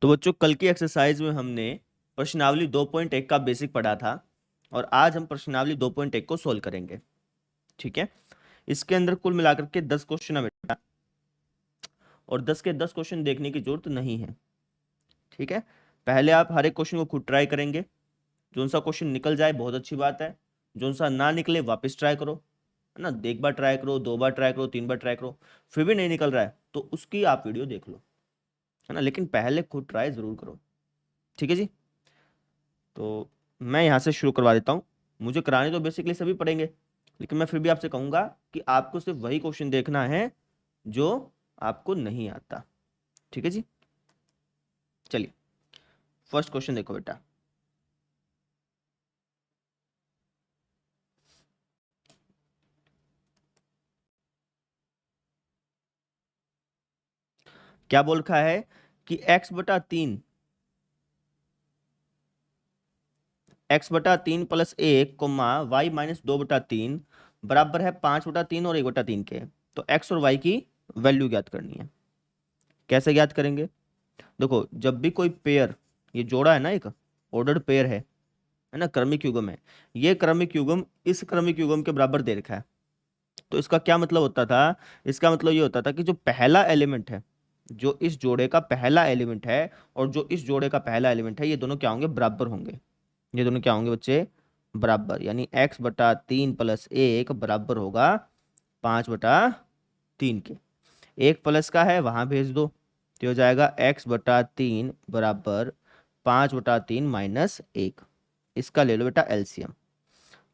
तो बच्चों कल की एक्सरसाइज में हमने प्रश्नावली 2.1 का बेसिक पढ़ा था और आज हम प्रश्नावली 2.1 को सोल्व करेंगे। ठीक है, इसके अंदर कुल मिलाकर के 10 क्वेश्चन है बेटा, और 10 के 10 क्वेश्चन देखने की जरूरत नहीं है। ठीक है, पहले आप हर एक क्वेश्चन को खुद ट्राई करेंगे, जो सा क्वेश्चन निकल जाए बहुत अच्छी बात है, जो सा ना निकले वापस ट्राई करो, है ना। एक बार ट्राई करो, 2 बार ट्राई करो, 3 बार ट्राई करो, फिर भी नहीं निकल रहा है तो उसकी आप वीडियो देख लो, है ना, लेकिन पहले खुद ट्राई जरूर करो। ठीक है जी, तो मैं यहाँ से शुरू करवा देता हूँ। मुझे कराने तो बेसिकली सभी पढ़ेंगे, लेकिन मैं फिर भी आपसे कहूँगा कि आपको सिर्फ वही क्वेश्चन देखना है जो आपको नहीं आता। ठीक है जी, चलिए फर्स्ट क्वेश्चन देखो बेटा। क्या बोल रखा है कि x/3 plus 1 coma y minus 2/3 बराबर है 5/3 और 1/3 के। तो x और y की वैल्यू ज्ञात करनी है। कैसे ज्ञात करेंगे? देखो, जब भी कोई पेयर, ये जोड़ा है ना, एक ऑर्डर्ड पेयर है ना, क्रमिक युग्म है, ये क्रमिक युग्म इस क्रमिक युग्म के बराबर दे रखा है। तो इसका क्या मतलब होता था? इसका मतलब ये होता था कि जो पहला एलिमेंट है, जो इस जोड़े का पहला एलिमेंट है और जो इस जोड़े का पहला एलिमेंट है, ये दोनों क्या होंगे? बराबर होंगे। ये दोनों क्या होंगे बच्चे? बराबर। यानी x/3 प्लस 1 बराबर होगा 5/3 के। एक प्लस का है वहां भेज दो, तो हो जाएगा x/3 बराबर 5/3 माइनस 1। इसका ले लो बेटा एलसीएम,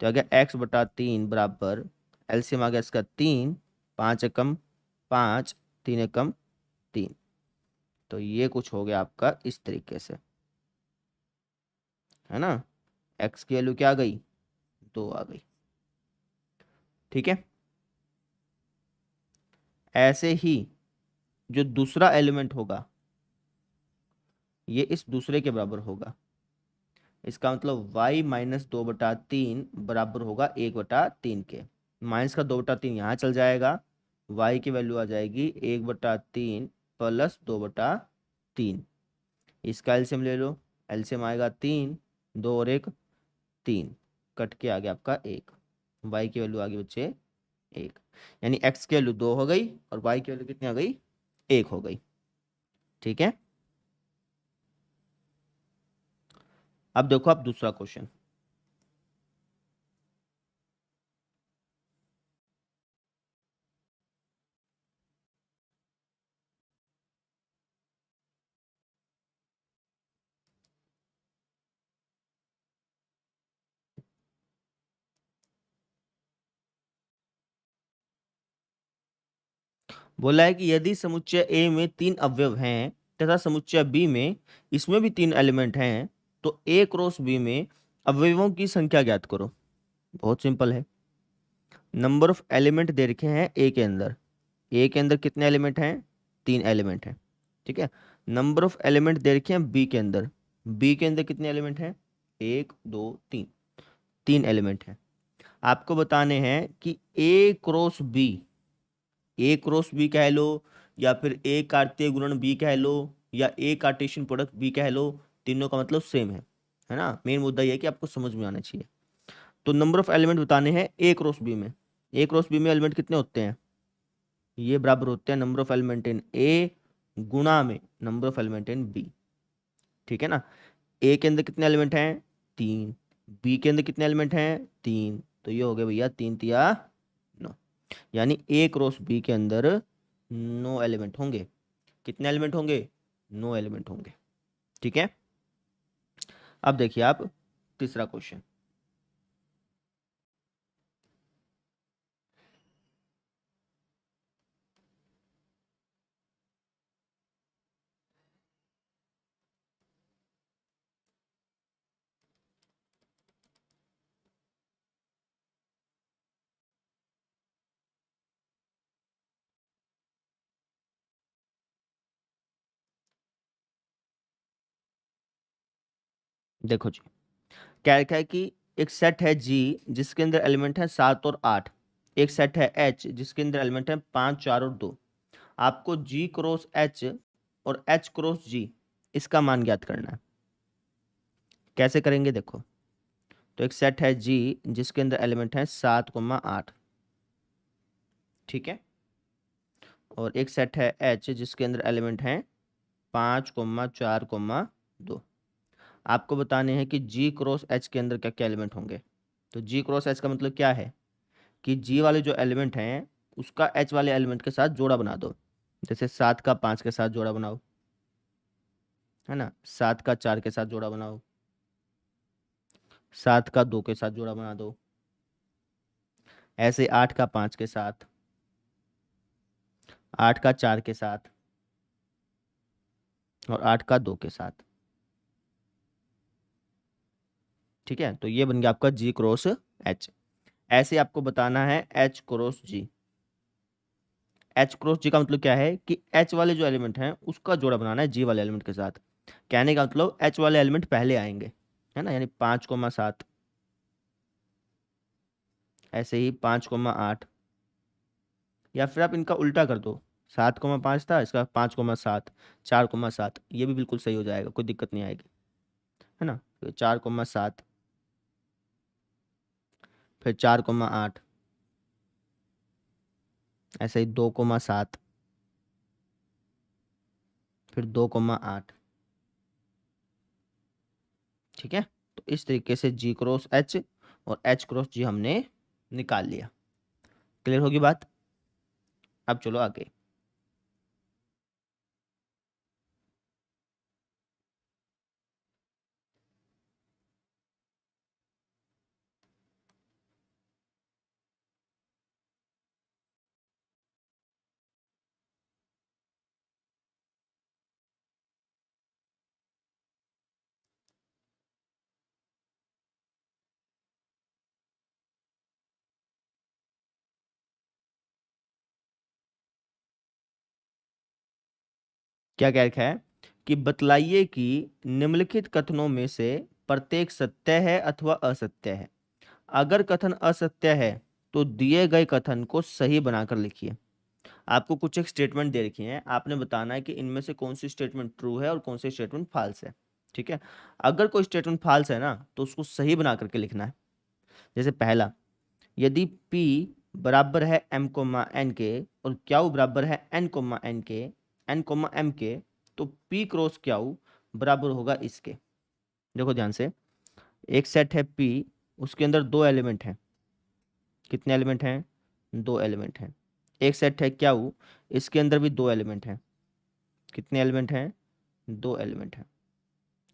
तो आ गया x/3 बराबर, एलसीएम आ गया इसका 3, 5 एकम 5, 3 एकम 3। तो ये कुछ हो गया आपका इस तरीके से, है ना। x की वैल्यू क्या आ गई? 2 आ गई। ठीक है, ऐसे ही जो दूसरा एलिमेंट होगा ये इस दूसरे के बराबर होगा। इसका मतलब y माइनस 2/3 बराबर होगा 1/3 के। माइनस का 2/3 यहाँ चल जाएगा, y की वैल्यू आ जाएगी 1/3 प्लस 2/3। इसका एलसीएम ले लो, एलसीएम आएगा 3, 2 और 1 3, कट के आ गया आपका 1। y की वैल्यू आ गई बच्चे 1, यानी x की वैल्यू 2 हो गई और y की वैल्यू कितनी आ गई? 1 हो गई। ठीक है, अब देखो आप दूसरा क्वेश्चन। बोला है कि यदि समुच्चय ए में 3 अवयव हैं तथा समुच्चय बी में इसमें भी 3 एलिमेंट हैं, तो ए क्रॉस बी में अवयवों की संख्या ज्ञात करो। बहुत सिंपल है। नंबर ऑफ एलिमेंट दे रखे हैं ए के अंदर। ए के अंदर कितने एलिमेंट हैं? 3 एलिमेंट हैं। ठीक है, नंबर ऑफ एलिमेंट दे रखे हैं बी के अंदर। बी के अंदर कितने एलिमेंट हैं? 1 2 3, 3 एलिमेंट हैं। आपको बताने हैं कि A cross B, A cross B कह लो या फिर ए कार्तीय गुणन बी कह लो या ए कार्टेशियन प्रोडक्ट बी कह लो, तीनों का मतलब सेम है ना। मेन मुद्दा ये है कि आपको समझ में आना चाहिए। तो नंबर ऑफ एलिमेंट बताने हैं ए क्रॉस बी में। ए क्रॉस बी में एलिमेंट कितने होते हैं? ये बराबर होते हैं number of element in A गुणा में number of element in B. ठीक है ना। ए के अंदर कितने एलिमेंट हैं? 3। बी के अंदर कितने एलिमेंट हैं? 3। तो ये हो गया भैया 3 तिया 9, यानी ए क्रॉस बी के अंदर 9 एलिमेंट होंगे। कितने एलिमेंट होंगे? 9 एलिमेंट होंगे। ठीक है, अब देखिए आप तीसरा क्वेश्चन। देखो जी, क्या लिखा है कि एक सेट है जी जिसके अंदर एलिमेंट है 7 और 8। एक सेट है एच जिसके अंदर एलिमेंट है 5 4 और 2। आपको जी क्रॉस एच और एच क्रॉस जी इसका मान ज्ञात करना है। कैसे करेंगे देखो, तो एक सेट है जी जिसके अंदर एलिमेंट है 7,8, ठीक है, और एक सेट है एच जिसके अंदर एलिमेंट हैं 5,4,2। आपको बताने हैं कि जी क्रॉस एच के अंदर क्या क्या एलिमेंट होंगे। तो जी क्रॉस एच का मतलब क्या है कि जी वाले जो एलिमेंट हैं उसका एच वाले एलिमेंट के साथ जोड़ा बना दो। जैसे 7 का 5 के साथ जोड़ा बनाओ, है ना, 7 का 4 के साथ जोड़ा बनाओ, 7 का 2 के साथ जोड़ा बना दो, ऐसे 8 का 5 के साथ, 8 का 4 के साथ और 8 का 2 के साथ। ठीक है, तो ये बन गया आपका जी क्रॉस एच। ऐसे आपको बताना है एच क्रॉस जी। एच क्रॉस जी का मतलब क्या है कि एच वाले जो एलिमेंट हैं उसका जोड़ा बनाना है जी वाले एलिमेंट के साथ। कहने का मतलब एच वाले एलिमेंट पहले आएंगे, है ना, यानी 5,7, ऐसे ही 5,8, या फिर आप इनका उल्टा कर दो, 7,5 था, इसका 5,7, 4,7, ये भी बिल्कुल सही हो जाएगा, कोई दिक्कत नहीं आएगी, है ना। फिर 4,7, फिर 4,8, ऐसे ही 2,7, फिर 2,8। ठीक है, तो इस तरीके से जी क्रॉस एच और एच क्रॉस जी हमने निकाल लिया। क्लियर होगी बात। अब चलो आगे। क्या कह रखा है कि बतलाइए कि निम्नलिखित कथनों में से प्रत्येक सत्य है अथवा असत्य है। अगर कथन असत्य है तो दिए गए कथन को सही बनाकर लिखिए। आपको कुछ एक स्टेटमेंट दे रखी है, आपने बताना है कि इनमें से कौन सी स्टेटमेंट ट्रू है और कौन सी स्टेटमेंट फॉल्स है। ठीक है, अगर कोई स्टेटमेंट फॉल्स है ना तो उसको सही बना करके लिखना है। जैसे पहला, यदि P बराबर है m कोमा n के और क्यू बराबर है n कोमा n के, n कोमा m के, तो P क्रॉस क्यू बराबर होगा इसके। देखो ध्यान से, एक सेट है P, उसके अंदर दो एलिमेंट हैं। कितने एलिमेंट हैं? दो एलिमेंट हैं। एक सेट है क्यू, इसके अंदर भी दो एलिमेंट हैं। कितने एलिमेंट हैं? दो एलिमेंट हैं।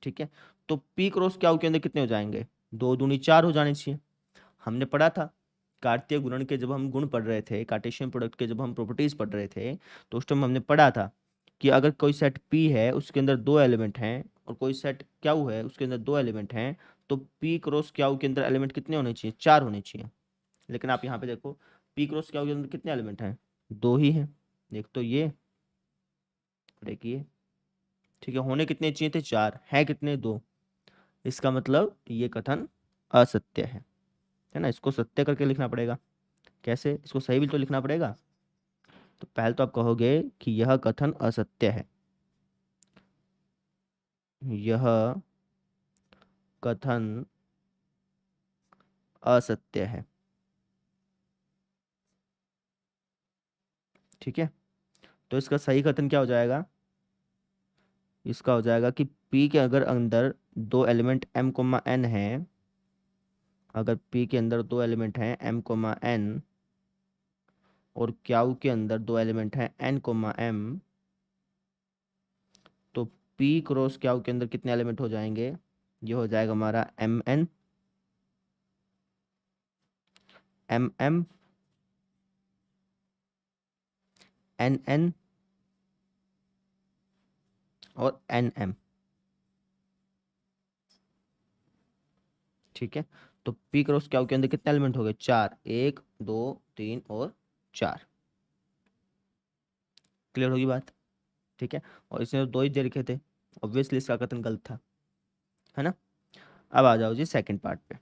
ठीक है, तो P क्रॉस क्यू के अंदर कितने हो जाएंगे? दो दूनी चार हो जाने चाहिए। हमने पढ़ा था कार्तीय गुणन के, जब हम गुण पढ़ रहे थे, कार्टेशियन प्रोडक्ट के जब हम प्रॉपर्टीज पढ़ रहे थे, तो उस टाइम हमने पढ़ा था कि अगर कोई सेट P है उसके अंदर दो एलिमेंट हैं और कोई सेट क्यू है उसके अंदर दो एलिमेंट हैं, तो P क्रॉस क्यू के अंदर एलिमेंट कितने होने चाहिए? चार होने चाहिए। लेकिन आप यहाँ पे देखो, P क्रॉस क्यू के अंदर कितने एलिमेंट हैं? दो ही हैं। एक तो ये और एक ये। ठीक है, होने कितने चाहिए थे? चार। है कितने? दो। इसका मतलब ये कथन असत्य है ना। इसको सत्य करके लिखना पड़ेगा। कैसे? इसको सही भी तो लिखना पड़ेगा। तो पहले तो आप कहोगे कि यह कथन असत्य है। यह कथन असत्य है। ठीक है, तो इसका सही कथन क्या हो जाएगा? इसका हो जाएगा कि P के अगर अंदर दो एलिमेंट m कोमा n है, अगर P के अंदर दो एलिमेंट हैं m कोमा n और Q के अंदर दो एलिमेंट हैं n कोमा m, तो P क्रॉस Q के अंदर कितने एलिमेंट हो जाएंगे? ये हो जाएगा हमारा mn, mm, nn और nm। ठीक है, तो P क्रॉस Q के अंदर कितने एलिमेंट हो गए? चार। एक, दो, तीन और चार। क्लियर होगी बात। ठीक है, और इसने तो दो ही दे रखे थे, ऑब्वियसली इसका कथन गलत था, है ना। अब आ जाओ जी सेकंड पार्ट पे।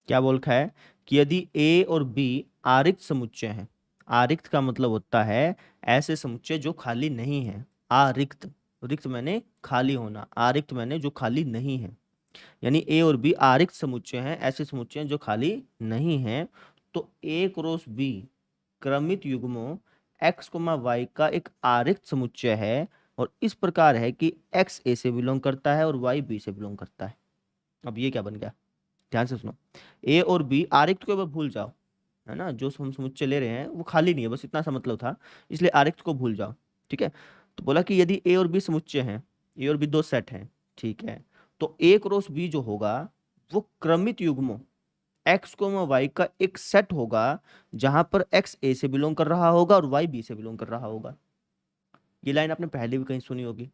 क्या बोल रखा है कि यदि ए और बी आरिक्त समुच्चय हैं। आरिक्त का मतलब होता है ऐसे समुच्चय जो खाली नहीं है। आरिक्त, रिक्त मैंने खाली होना, आरिक्त मैंने जो खाली नहीं है। यानी ए और बी आरिक्त समुच्चय हैं, ऐसे समुच्चय हैं जो खाली नहीं हैं। तो A cross B क्रमित युग्मों x, y का एक आरिक्त समुच्चय है और इस प्रकार है कि x a से बिलोंग करता है और y b से बिलोंग करता है। अब ये क्या बन गया, ध्यान से सुनो। a और b आरिक्त को भूल जाओ, है ना, जो हम समुच्चय ले रहे हैं वो खाली नहीं है, बस इतना सा मतलब था, इसलिए आरिक्त को भूल जाओ। ठीक है, तो बोला कि यदि ए और बी समुच्चय हैं, ए और बी दो सेट हैं, ठीक है, तो ए क्रॉस बी जो होगा वो क्रमित युग्मों x, y का एक सेट होगा जहां पर x a से बिलोंग कर रहा होगा और y b से बिलोंग कर रहा होगा। ये लाइन आपने पहले भी कहीं सुनी होगी,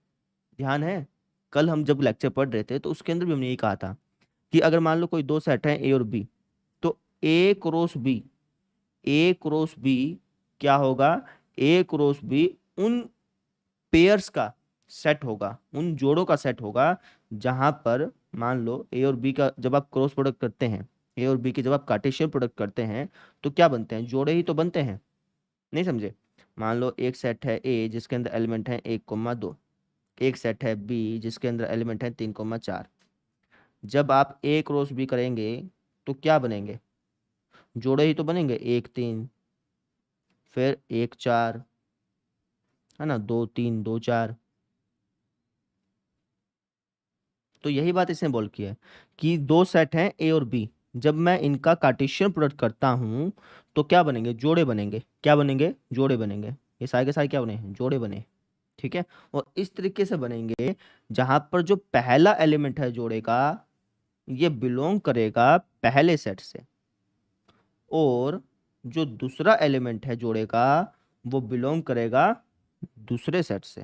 ध्यान है। कल हम जब लेक्चर पढ़ रहे थे तो उसके अंदर भी हमने यही कहा था कि अगर मान लो कोई दो सेट है ए और बी, तो A cross B, A cross B क्या होगा, ए क्रॉस बी उन पेयर्स का सेट होगा, उन जोड़ों का सेट होगा जहां पर मान लो ए और बी का जब आप क्रॉस प्रोडक्ट करते हैं, ए और बी के जब आप कार्टेशियन प्रोडक्ट करते हैं तो क्या बनते हैं, जोड़े ही तो बनते हैं। नहीं समझे, मान लो एक सेट है ए जिसके अंदर एलिमेंट है 1,2, एक सेट है बी जिसके अंदर एलिमेंट है 3,4। जब आप ए क्रॉस बी करेंगे तो क्या बनेंगे, जोड़े ही तो बनेंगे, 1,3 फिर 1,4, है ना, 2,3 2,4। तो यही बात इसने बोल की है कि दो सेट हैं ए और बी, जब मैं इनका कार्टेशियन प्रोडक्ट करता हूं तो क्या बनेंगे, जोड़े बनेंगे। क्या बनेंगे, जोड़े बनेंगे। ये सारे के सारे क्या बने, जोड़े बने। ठीक है, और इस तरीके से बनेंगे जहां पर जो पहला एलिमेंट है जोड़े का ये बिलोंग करेगा पहले सेट से, और जो दूसरा एलिमेंट है जोड़े का वो बिलोंग करेगा दूसरे सेट से,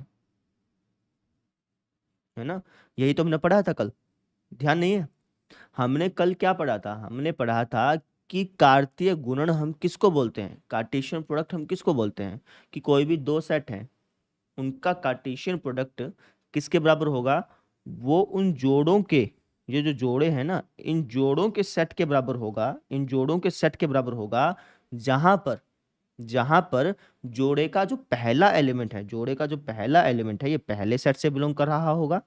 है ना। यही तो हमने पढ़ा था कल, ध्यान नहीं है। हमने कल क्या पढ़ा था, हमने पढ़ा था कि कार्तीय गुणन हम किसको बोलते हैं, कार्टेशियन प्रोडक्ट हम किसको बोलते हैं, कि कोई भी दो सेट हैं उनका कार्टेशियन प्रोडक्ट किसके बराबर होगा, वो उन जोड़ों के, ये जो जोड़े हैं ना, इन जोड़ों के सेट के बराबर होगा, इन जोड़ों के सेट के बराबर होगा जहां पर जोड़े का जो पहला एलिमेंट है, जोड़े का जो पहला एलिमेंट है ये पहले सेट से बिलोंग कर रहा होगा।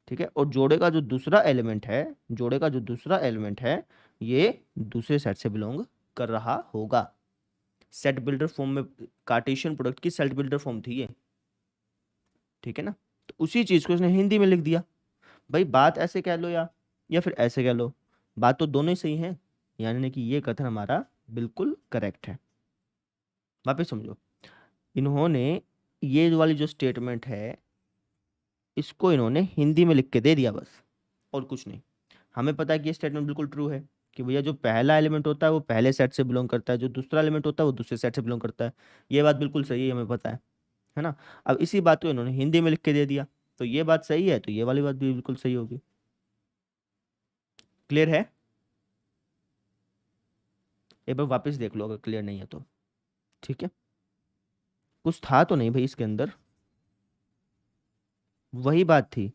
ठीक है, और जोड़े का जो दूसरा एलिमेंट है, जोड़े का जो दूसरा एलिमेंट है ये दूसरे सेट से बिलोंग कर रहा होगा। सेट बिल्डर फॉर्म में कार्टेशियन प्रोडक्ट की सेट बिल्डर फॉर्म थी ये। ठीक है ना, तो उसी चीज को इसने हिंदी में लिख दिया। भाई बात ऐसे कह लो या फिर ऐसे कह लो, बात तो दोनों ही सही है, यानी कि ये कथन हमारा बिल्कुल करेक्ट है। वापस समझो, इन्होंने ये वाली जो स्टेटमेंट है इसको इन्होंने हिंदी में लिख के दे दिया बस, और कुछ नहीं। हमें पता है कि ये स्टेटमेंट बिल्कुल ट्रू है कि भैया जो पहला एलिमेंट होता है वो पहले सेट से बिलोंग करता है, जो दूसरा एलिमेंट होता है वो दूसरे सेट से बिलोंग करता है। ये बात बिल्कुल सही है, हमें पता है ना। अब इसी बात को इन्होंने हिंदी में लिख के दे दिया, तो ये बात सही है तो ये वाली बात भी बिल्कुल सही होगी। क्लियर है, एक बार वापस देख लो अगर क्लियर नहीं है तो। ठीक है, कुछ था तो नहीं भाई इसके अंदर, वही बात थी,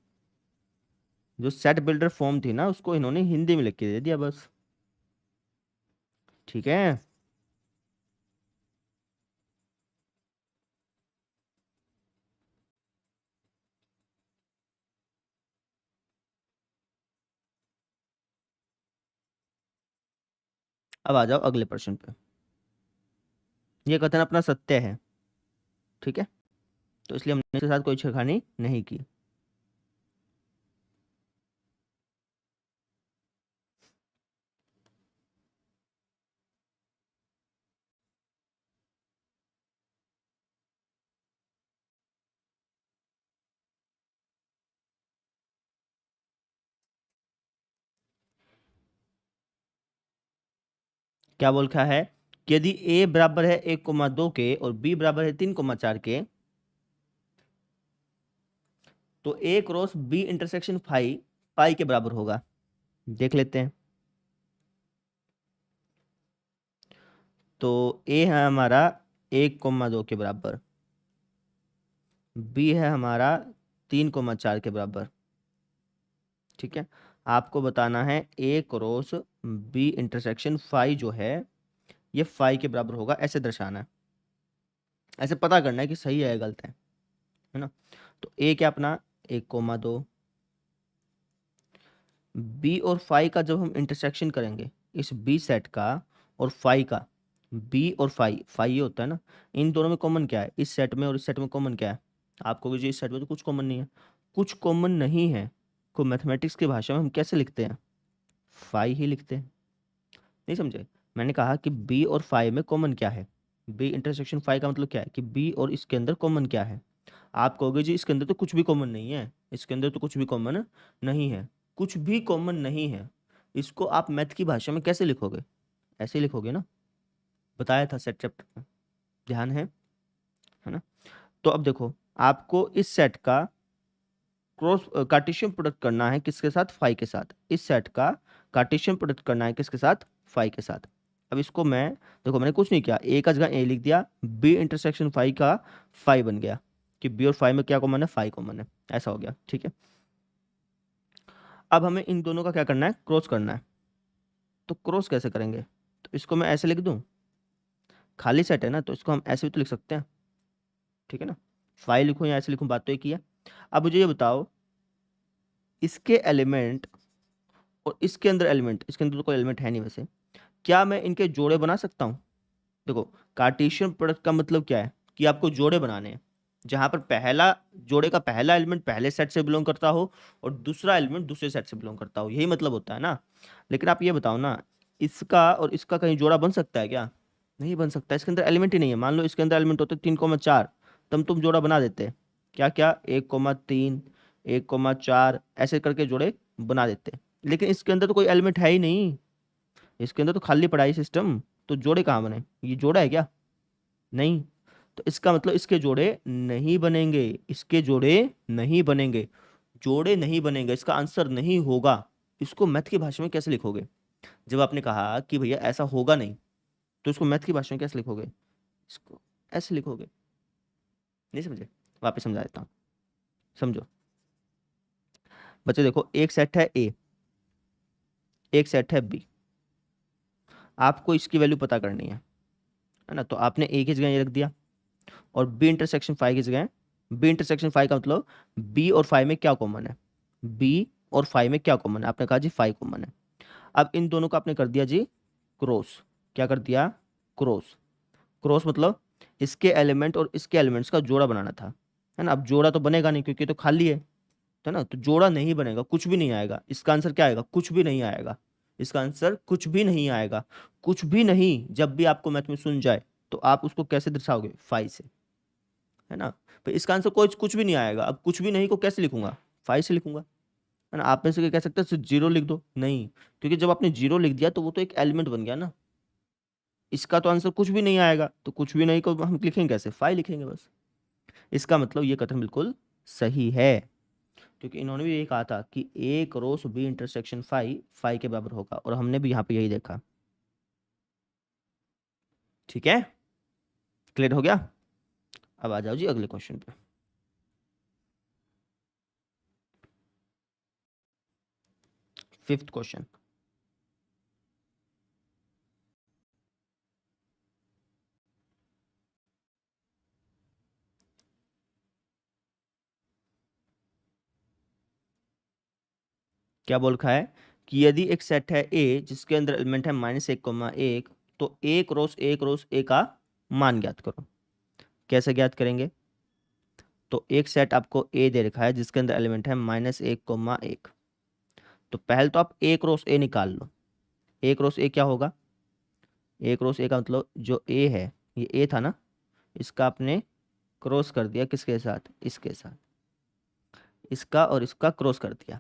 जो सेट बिल्डर फॉर्म थी ना उसको इन्होंने हिंदी में लिख के दे दिया बस। ठीक है, अब आ जाओ अगले प्रश्न पे। ये कथन अपना सत्य है, ठीक है, तो इसलिए हमने इसके साथ कोई छेड़खानी नहीं की। क्या बोल रखा है कि यदि a बराबर है 1,2 के और b बराबर है 3,4 के, तो a cross b intersection phi pi के बराबर होगा। देख लेते हैं। तो a है हमारा 1,2 के बराबर, b है हमारा 3,4 के बराबर। ठीक है, आपको बताना है ए क्रॉस बी इंटरसेक्शन फाई जो है ये फाई के बराबर होगा, ऐसे दर्शाना है, ऐसे पता करना है कि सही है या गलत है ना। तो ए क्या अपना 1,2, बी और फाई का जब हम इंटरसेक्शन करेंगे इस बी सेट का और फाई का, बी और फाई, फाई ये होता है ना, इन दोनों में कॉमन क्या है, इस सेट में और इस सेट में कॉमन क्या है, आपको भी इस सेट में तो कुछ कॉमन नहीं है, कुछ कॉमन नहीं है को मैथमेटिक्स की भाषा में हम कैसे लिखते हैं, फाई ही लिखते हैं। नहीं समझे, मैंने कहा कि बी और फाई में कॉमन क्या है, बी इंटरसेक्शन फाई का मतलब क्या है कि बी और इसके अंदर कॉमन क्या है। आप कहोगे जी इसके अंदर तो कुछ भी कॉमन नहीं है, इसके अंदर तो कुछ भी कॉमन नहीं है, कुछ भी कॉमन नहीं है, इसको आप मैथ की भाषा में कैसे लिखोगे, ऐसे ही लिखोगे ना, बताया था सेट चैप्टर में, ध्यान है ना। तो अब देखो आपको इस सेट का क्रॉस कार्टेशियन प्रोडक्ट करना है किसके साथ, फाई के साथ, इस सेट का कार्टेशियन प्रोडक्ट करना है किसके साथ, फाई के साथ। अब इसको मैं, देखो मैंने कुछ नहीं किया, ए का जगह ए लिख दिया, बी इंटरसेक्शन फाई का फाई बन गया कि बी और फाई में क्या कॉमन है, फाई कॉमन है, ऐसा हो गया, ठीक है। अब हमें इन दोनों का क्या करना है, क्रॉस करना है। तो क्रॉस कैसे करेंगे, तो इसको मैं ऐसे लिख दूं, खाली सेट है ना, तो इसको हम ऐसे भी तो लिख सकते हैं, ठीक है ना, फाई लिखूं या ऐसे लिखूं, बात तो एक ही है। अब मुझे ये बताओ इसके एलिमेंट और इसके अंदर एलिमेंट, इसके अंदर तो कोई एलिमेंट है नहीं वैसे, क्या मैं इनके जोड़े बना सकता हूँ। देखो कार्टेशियन प्रोडक्ट का मतलब क्या है कि आपको जोड़े बनाने हैं, जहां पर पहला जोड़े का पहला एलिमेंट पहले सेट से बिलोंग करता हो और दूसरा एलिमेंट दूसरे सेट से बिलोंग करता हो, यही मतलब होता है ना। लेकिन आप ये बताओ ना, इसका और इसका कहीं जोड़ा बन सकता है क्या, नहीं बन सकता, इसके अंदर एलिमेंट ही नहीं है। मान लो इसके अंदर एलिमेंट होते 3,4, तब तुम जोड़ा बना देते, क्या क्या 1,3 1,4 ऐसे करके जोड़े बना देते, लेकिन इसके अंदर तो कोई एलिमेंट है ही नहीं, इसके अंदर तो खाली पड़ा है सिस्टम, तो जोड़े कहाँ बने, ये जोड़ा है क्या, नहीं। तो इसका मतलब इसके जोड़े नहीं बनेंगे, इसके जोड़े नहीं बनेंगे, जोड़े नहीं बनेंगे, इसका आंसर नहीं होगा। इसको मैथ की भाषा में कैसे लिखोगे, जब आपने कहा कि भैया ऐसा होगा नहीं, तो इसको मैथ की भाषा में कैसे लिखोगे, इसको ऐसे लिखोगे, नहीं समझे, वापस समझा देता हूँ, समझो बच्चे। देखो एक सेट है ए, एक सेट है बी, आपको इसकी वैल्यू पता करनी है ना, तो आपने ए की जगह ये रख दिया और बी इंटरसेक्शन फाइव की जगह, बी इंटरसेक्शन फाइव का मतलब बी और फाइव में क्या कॉमन है, बी और फाइव में क्या कॉमन है, आपने कहा जी फाइव कॉमन है। अब इन दोनों का आपने कर दिया जी क्रॉस, क्या कर दिया, क्रॉस, क्रॉस मतलब इसके एलिमेंट और इसके एलिमेंट्स का जोड़ा बनाना था, है ना। अब जोड़ा तो बनेगा नहीं क्योंकि तो खाली है ना, तो जोड़ा नहीं बनेगा, कुछ भी नहीं आएगा, इसका आंसर क्या आएगा, कुछ भी नहीं आएगा, इसका आंसर कुछ भी नहीं आएगा। कुछ भी नहीं जब भी आपको मैथ में सुन जाए तो आप उसको कैसे दर्शाओगे, फाइव से, है ना। तो इसका आंसर कोई कुछ भी नहीं आएगा, अब कुछ भी नहीं को कैसे लिखूंगा, फाइव से लिखूंगा, है ना। आप में से कोई कह सकते हैं सिर्फ जीरो लिख दो, नहीं, क्योंकि जब आपने जीरो लिख दिया तो वो तो एक एलिमेंट बन गया ना, इसका तो आंसर कुछ भी नहीं आएगा, तो कुछ भी नहीं को हम लिखेंगे कैसे, फाइव लिखेंगे बस। इसका मतलब ये कथन बिल्कुल सही है, क्योंकि इन्होंने भी यही कहा था कि A cross B intersection five five के बराबर होगा, और हमने भी यहाँ पे यही देखा, ठीक है, क्लियर हो गया। अब आ जाओ जी अगले क्वेश्चन पे। फिफ्थ क्वेश्चन, क्या बोल रखा है कि यदि एक सेट है ए जिसके अंदर एलिमेंट है -1,1, तो ए का मान ज्ञात करो। कैसे ज्ञात करेंगे, तो एक सेट आपको ए दे रखा है जिसके अंदर एलिमेंट है -1,1, तो पहले तो आप ए निकाल लो। ए क्या होगा, ए का मतलब जो ए है, ये ए था ना, इसका आपने क्रॉस कर दिया किसके साथ, इसके साथ, इसका और इसका क्रॉस कर दिया,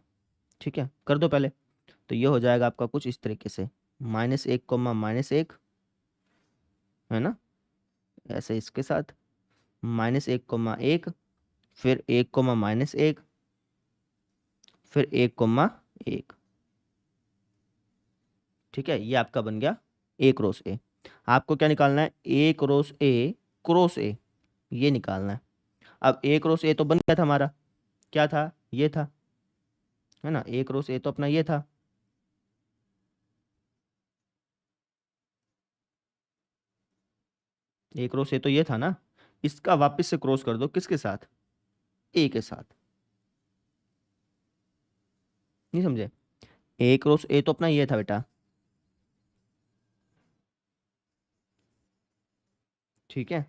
ठीक है, कर दो पहले। तो ये हो जाएगा आपका कुछ इस तरीके से, -1,-1, है ना, ऐसे इसके साथ -1,1, फिर 1, फिर 1,1, ठीक है, ये आपका बन गया ए। आपको क्या निकालना है, ए, ये निकालना है। अब ए तो बन गया था हमारा, क्या था, ये था, है ना। ए क्रॉस ए तो अपना ये था, ए क्रॉस ए तो ये था ना। इसका वापस से क्रॉस कर दो, किसके साथ? ए के साथ। नहीं समझे? ए क्रॉस ए तो अपना ये था बेटा, ठीक है।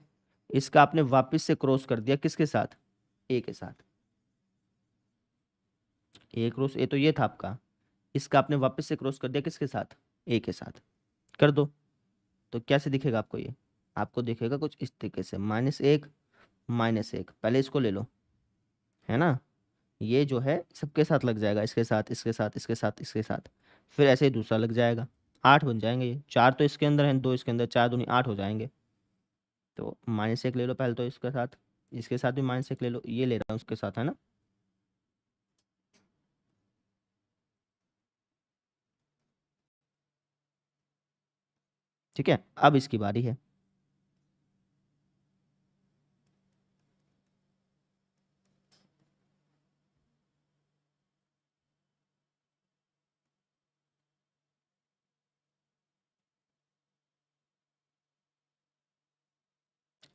इसका आपने वापस से क्रॉस कर दिया, किसके साथ? ए के साथ। ए क्रॉस ए तो ये था आपका, इसका आपने वापस से क्रॉस कर दिया, किसके साथ? ए के साथ। कर दो, तो कैसे दिखेगा आपको ये? आपको दिखेगा कुछ इस तरीके से, -1 -1। पहले इसको ले लो, है ना। ये जो है सबके साथ लग जाएगा, इसके साथ, इसके साथ, इसके साथ, इसके साथ। फिर ऐसे ही दूसरा लग जाएगा, 8 बन जाएंगे ये। 4 तो इसके अंदर है, 2 इसके अंदर, 4 दूनी 8 हो जाएंगे। तो -1 ले लो पहले तो इसके साथ, इसके साथ भी -1 ले लो, ये ले रहा हूँ उसके साथ, है ना। ठीक है, अब इसकी बारी है।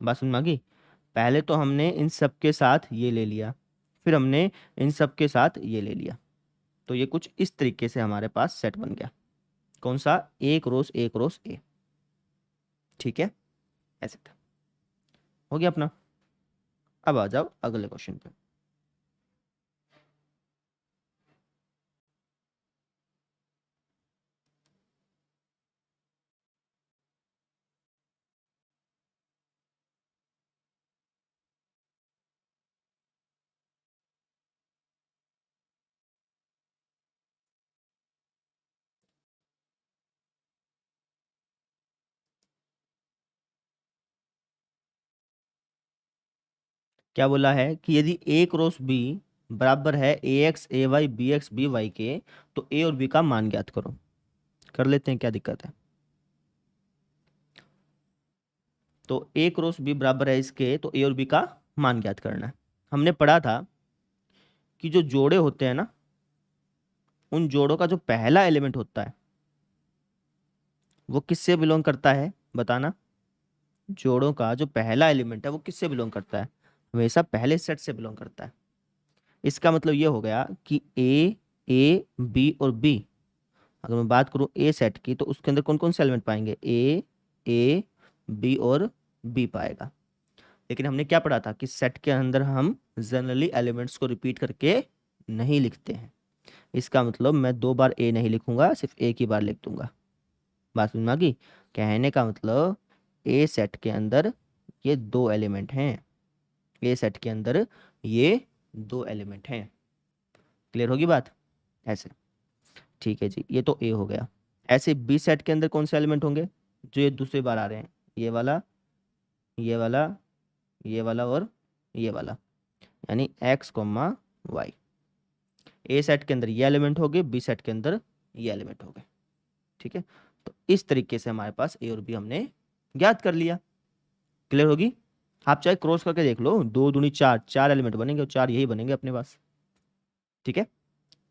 बात सुन मांगी। पहले तो हमने इन सब के साथ ये ले लिया, फिर हमने इन सब के साथ ये ले लिया। तो ये कुछ इस तरीके से हमारे पास सेट बन गया। कौन सा? एक रोज एक रोज ए। ठीक है, ऐसे था। हो गया अपना। अब आ जाओ अगले क्वेश्चन पे। क्या बोला है कि यदि ए क्रॉस बी बराबर है A x A y B x B y के, तो ए और बी का मान ज्ञात करो। कर लेते हैं, क्या दिक्कत है। तो ए क्रॉस बी बराबर है इसके, तो ए और बी का मान ज्ञात करना है। हमने पढ़ा था कि जो जोड़े होते हैं ना, उन जोड़ों का जो पहला एलिमेंट होता है वो किससे बिलोंग करता है, बताना। जोड़ों का जो पहला एलिमेंट है वो किससे बिलोंग करता है? हमेशा पहले सेट से बिलोंग करता है। इसका मतलब ये हो गया कि ए बी और बी, अगर मैं बात करूं ए सेट की, तो उसके अंदर कौन कौन से एलिमेंट पाएंगे? ए बी और बी पाएगा। लेकिन हमने क्या पढ़ा था कि सेट के अंदर हम जनरली एलिमेंट्स को रिपीट करके नहीं लिखते हैं। इसका मतलब मैं 2 बार ए नहीं लिखूंगा, सिर्फ एक ही बार लिख दूंगा। बात समझ में आ गई? कहने का मतलब ए सेट के अंदर ये 2 एलिमेंट हैं, ए सेट के अंदर ये 2 एलिमेंट हैं। क्लियर होगी बात? ऐसे। ठीक है जी, ये तो ए हो गया। ऐसे बी सेट के अंदर कौन से एलिमेंट होंगे जो ये दूसरी बार आ रहे हैं? ये वाला, ये वाला, ये वाला और ये वाला, यानी एक्स कॉमा वाई। ए सेट के अंदर ये एलिमेंट हो गए, बी सेट के अंदर ये एलिमेंट हो गए। ठीक है, तो इस तरीके से हमारे पास ए और बी हमने ज्ञात कर लिया। क्लियर होगी? आप चाहे क्रॉस करके देख लो, 2 दूनी 4, 4 एलिमेंट बनेंगे और 4 यही बनेंगे अपने पास। ठीक है,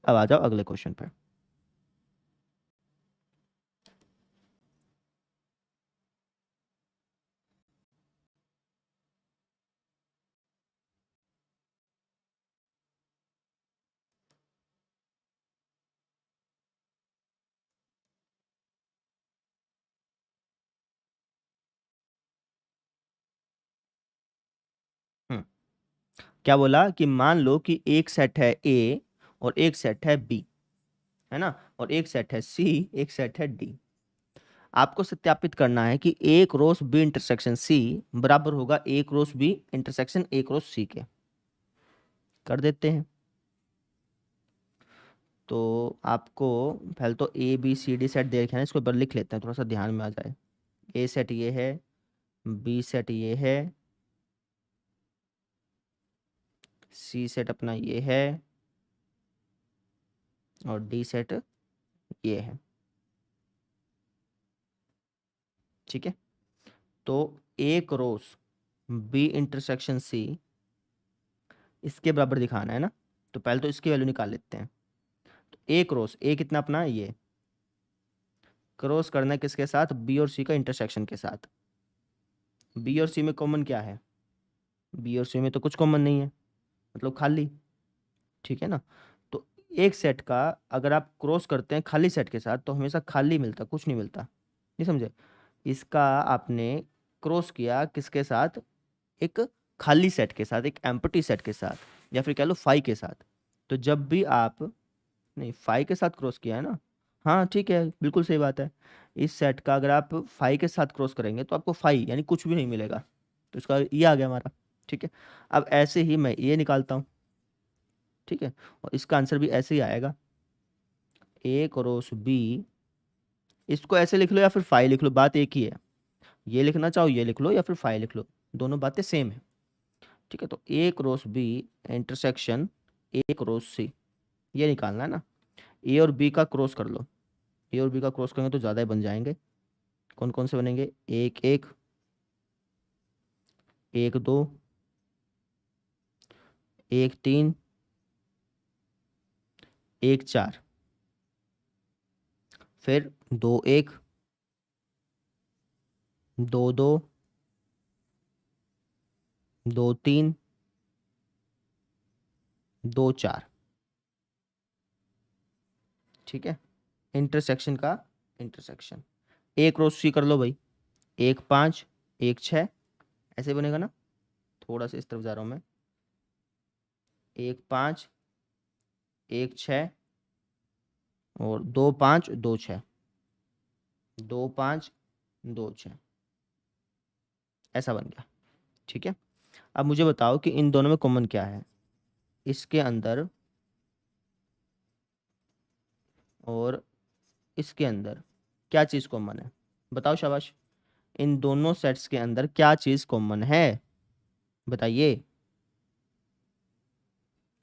अब आ जाओ अगले क्वेश्चन पर। हम्म क्या बोला कि मान लो कि एक सेट है ए और एक सेट है बी, है ना, और एक सेट है सी, एक सेट है डी। आपको सत्यापित करना है कि A cross B intersection C बराबर होगा A cross B intersection A cross C के। कर देते हैं। तो आपको पहले तो A B C D set दे रखे हैं, इसको एक बार लिख लेते हैं, थोड़ा सा ध्यान में आ जाए। ए सेट ये है, बी सेट ये है, सी सेट अपना ये है, और डी सेट ये है। ठीक है, तो ए क्रॉस बी इंटरसेक्शन सी इसके बराबर दिखाना है ना। तो पहले तो इसकी वैल्यू निकाल लेते हैं। ए क्रॉस ए कितना अपना ये क्रॉस करना है किसके साथ, बी और सी का इंटरसेक्शन के साथ। बी और सी में कॉमन क्या है, बी और सी में तो कुछ कॉमन नहीं है, मतलब खाली, ठीक है ना। तो एक सेट का अगर आप क्रॉस करते हैं खाली सेट के साथ तो हमेशा खाली मिलता, कुछ नहीं मिलता, नहीं समझे। इसका आपने क्रॉस किया किसके साथ, एक खाली सेट के साथ, एक एम्प्टी सेट के साथ, या फिर कह लो फाई के साथ। तो जब भी आप, नहीं फाई के साथ क्रॉस किया है ना, हाँ ठीक है बिल्कुल सही बात है। इस सेट का अगर आप फाई के साथ क्रॉस करेंगे तो आपको फाई यानी कुछ भी नहीं मिलेगा, तो इसका ये आ गया हमारा, ठीक है। अब ऐसे ही मैं ये निकालता हूँ, ठीक है, और इसका आंसर भी ऐसे ही आएगा, ए क्रॉस बी। इसको ऐसे लिख लो या फिर फाई लिख लो, बात एक ही है। ये लिखना चाहो ये लिख लो या फिर फाई लिख लो, दोनों बातें सेम है, ठीक है। तो A cross B intersection A cross C, ये निकालना है ना। ए और बी का क्रॉस कर लो, ए और बी का क्रॉस करेंगे तो ज़्यादा ही बन जाएंगे। कौन कौन से बनेंगे, एक एक, एक दो, एक तीन, एक चार, फिर दो एक, दो दो, दो तीन, दो चार, ठीक है। इंटरसेक्शन का इंटरसेक्शन, ए क्रॉस सी कर लो भाई, एक पाँच, एक छः, ऐसे बनेगा ना। थोड़ा सा इस तरफ जा रहा हूँ मैं, एक पाँच, एक छः, और दो पाँच दो छः, दो पाँच दो छः, ऐसा बन गया, ठीक है। अब मुझे बताओ कि इन दोनों में कॉमन क्या है, इसके अंदर और इसके अंदर क्या चीज़ कॉमन है, बताओ शाबाश। इन दोनों सेट्स के अंदर क्या चीज़ कॉमन है, बताइए।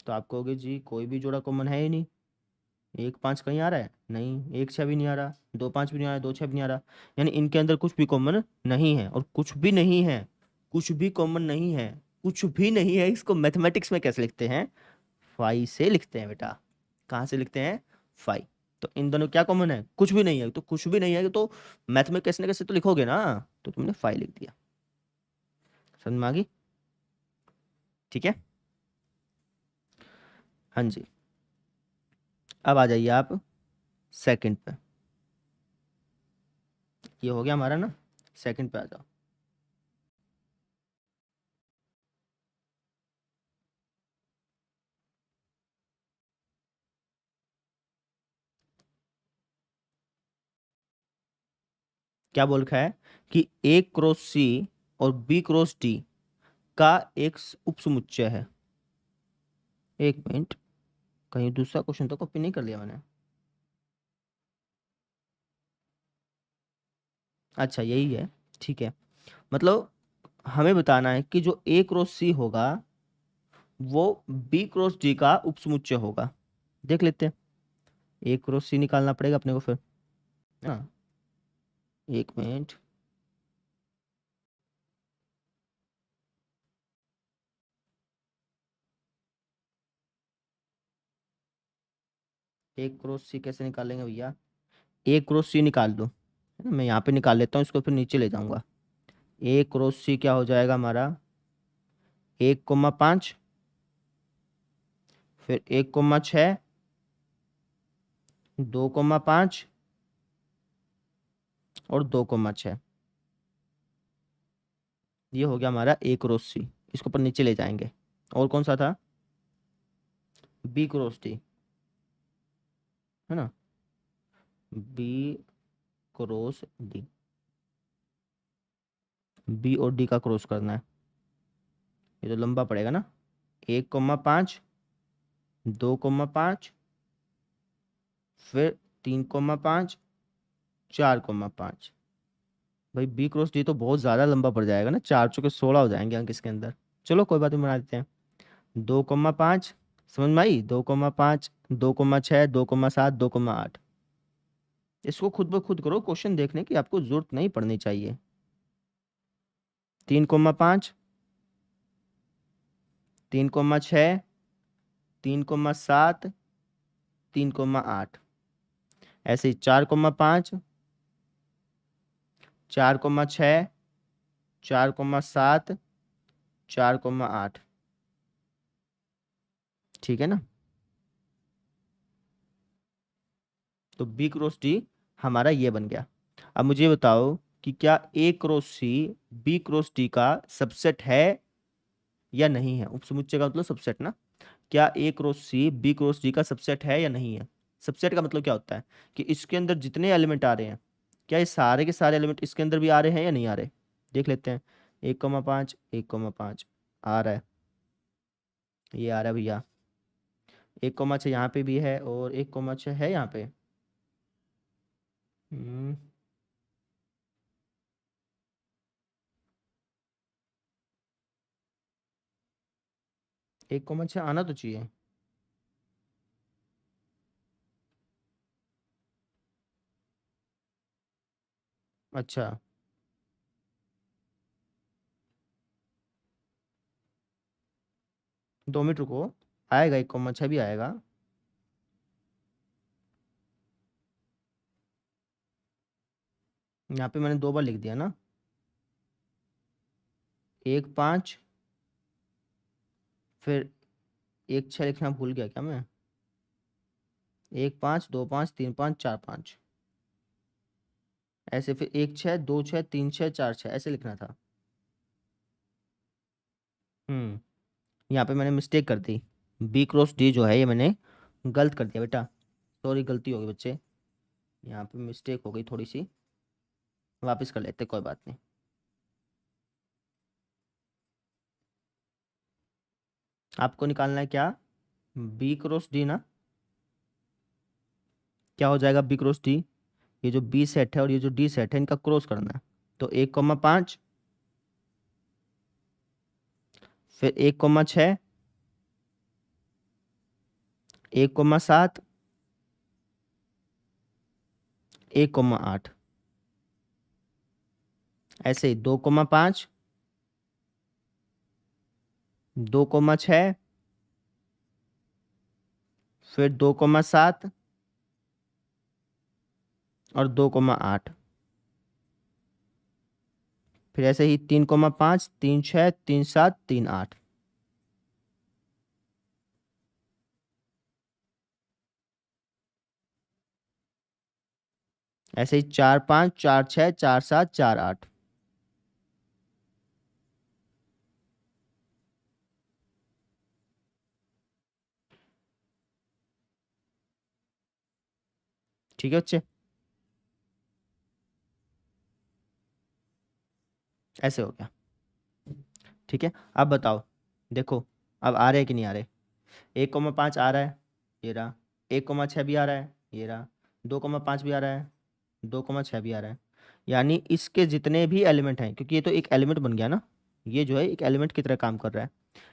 तो आप कहोगे जी कोई भी जोड़ा कॉमन है ही नहीं, एक पाँच कहीं आ रहा है नहीं, एक छः भी नहीं आ रहा, दो पाँच भी नहीं आ रहा, दो छः भी नहीं आ रहा, यानी इनके अंदर कुछ भी कॉमन नहीं है। और कुछ भी नहीं है, कुछ भी कॉमन नहीं है, कुछ भी नहीं है, इसको मैथमेटिक्स में कैसे लिखते हैं, फाई से लिखते हैं बेटा। कहाँ से लिखते हैं, फाई। तो इन दोनों क्या कॉमन है, कुछ भी नहीं है, तो कुछ भी नहीं है तो मैथ में कैसे ना कैसे तो लिखोगे ना, तो तुमने फाई लिख दिया, समझ में आ गई, ठीक है। हाँ जी, अब आ जाइए आप सेकंड पे, ये हो गया हमारा ना, सेकंड पे आ जाओ। क्या बोल रखा है कि ए क्रॉस सी और बी क्रॉस डी का एक उपसमुच्चय है। एक मिनट, कहीं दूसरा क्वेश्चन तो कॉपी नहीं कर लिया मैंने, अच्छा यही है, ठीक है। मतलब हमें बताना है कि जो ए क्रॉस सी होगा वो बी क्रॉस डी का उपसमुच्चय होगा। देख लेते हैं, ए क्रॉस सी निकालना पड़ेगा अपने को फिर, है ना। एक मिनट, ए क्रॉस सी कैसे निकालेंगे भैया, ए क्रॉस सी निकाल दो, है ना, मैं यहाँ पे निकाल लेता हूँ इसको, फिर नीचे ले जाऊंगा। ए क्रॉस सी क्या हो जाएगा हमारा, 1,5, फिर 1,6, 2,5 और 2,6, ये हो गया हमारा ए क्रॉस सी। इसको पर नीचे ले जाएंगे। और कौन सा था, बी क्रॉस डी, है ना, बी क्रॉस डी, बी और डी का क्रॉस करना है, ये तो लंबा पड़ेगा ना। 1,5, 2,5, फिर 3,5, 4,5। भाई बी क्रॉस डी तो बहुत ज़्यादा लंबा पड़ जाएगा ना, 4 चौके 16 हो जाएंगे अंक इसके अंदर। चलो कोई बात नहीं, बना देते हैं। 2,5, समझ में आई, 2,5, 2,6, 2,7, 2,8। इसको खुद ब खुद करो, क्वेश्चन देखने की आपको जरूरत नहीं पड़नी चाहिए। 3,5, 3,6, 3,7, 3,8। ऐसे ही 4,5, 4,6, 4,7, 4,8। ठीक है ना। तो बी क्रॉस डी हमारा ये बन गया। अब मुझे बताओ कि क्या A cross C B cross D का सबसेट है या नहीं है। उपसमुच्चय का मतलब सबसेट ना। क्या A cross C B cross D का सबसेट है या नहीं है। सबसेट का मतलब क्या होता है कि इसके अंदर जितने एलिमेंट आ रहे हैं, क्या ये सारे के सारे एलिमेंट इसके अंदर भी आ रहे हैं या नहीं आ रहे। देख लेते हैं। 1,5, 1,5 आ रहा है, ये आ रहा है भैया। 1,6 यहाँ पे भी है और 1,6 है यहाँ पे। 1,6 आना तो चाहिए। अच्छा, 2 मिनट रुको, आएगा 1,6 भी आएगा। यहाँ पे मैंने 2 बार लिख दिया ना। 1,5, फिर 1,6 लिखना भूल गया क्या मैं। 1,5, 2,5, 3,5, 4,5 ऐसे, फिर 1,6, 2,6, 3,6, 4,6 ऐसे लिखना था। यहाँ पे मैंने मिस्टेक कर दी। बी क्रॉस डी जो है ये मैंने गलत कर दिया बेटा। सॉरी, गलती हो गई बच्चे, यहाँ पे मिस्टेक हो गई थोड़ी सी। वापस कर लेते, कोई बात नहीं। आपको निकालना है क्या, बी क्रॉस डी ना। क्या हो जाएगा बी क्रॉस डी। ये जो बी सेट है और ये जो डी सेट है इनका क्रॉस करना है। तो 1,5, फिर 1,6, 1,7, 1,8 ऐसे ही 2,5, 2,6, फिर 2,7 और 2,8, फिर ऐसे ही 3,5, 3,6, 3,7, 3,8। ऐसे ही 4,5, 4,6, 4,7, 4,8। ठीक है बच्चे, ऐसे हो गया। ठीक है, अब बताओ, देखो अब आ रहे हैं कि नहीं आ रहे। 1,5 आ रहा है, ये रहा। 1,6 भी आ रहा है, ये रहा। 2,5 भी आ रहा है, 2,6 भी आ रहा है। यानी इसके जितने भी एलिमेंट हैं, क्योंकि ये तो एक एलिमेंट बन गया ना, ये जो है एक एलिमेंट की तरह काम कर रहा है।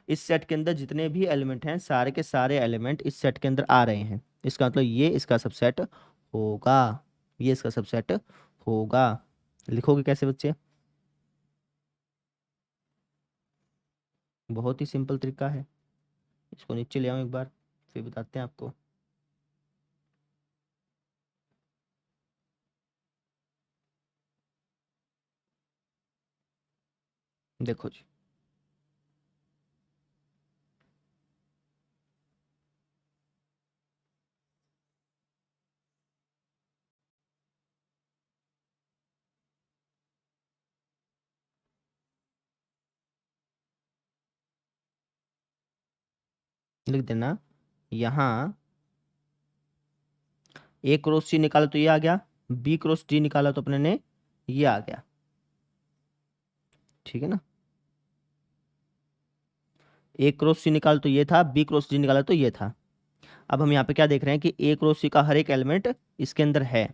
इस सेट के अंदर जितने भी एलिमेंट हैं, सारे के सारे एलिमेंट इस सेट के अंदर आ रहे हैं। इसका मतलब ये इसका सबसेट होगा, ये इसका सबसेट होगा। लिखोगे कैसे बच्चे। बहुत ही सिंपल तरीका है। इसको नीचे ले आओ एक बार, फिर बताते हैं आपको। देखो जी, लिख देना यहाँ। ए क्रॉस सी निकाला तो ये आ गया, बी क्रॉस डी निकाला तो अपने ने ये आ गया। ठीक है ना। ए क्रॉस सी निकाल तो ये था, बी क्रॉस डी निकाला तो ये था। अब हम यहाँ पे क्या देख रहे हैं कि ए क्रॉस सी का हर एक एलिमेंट इसके अंदर है।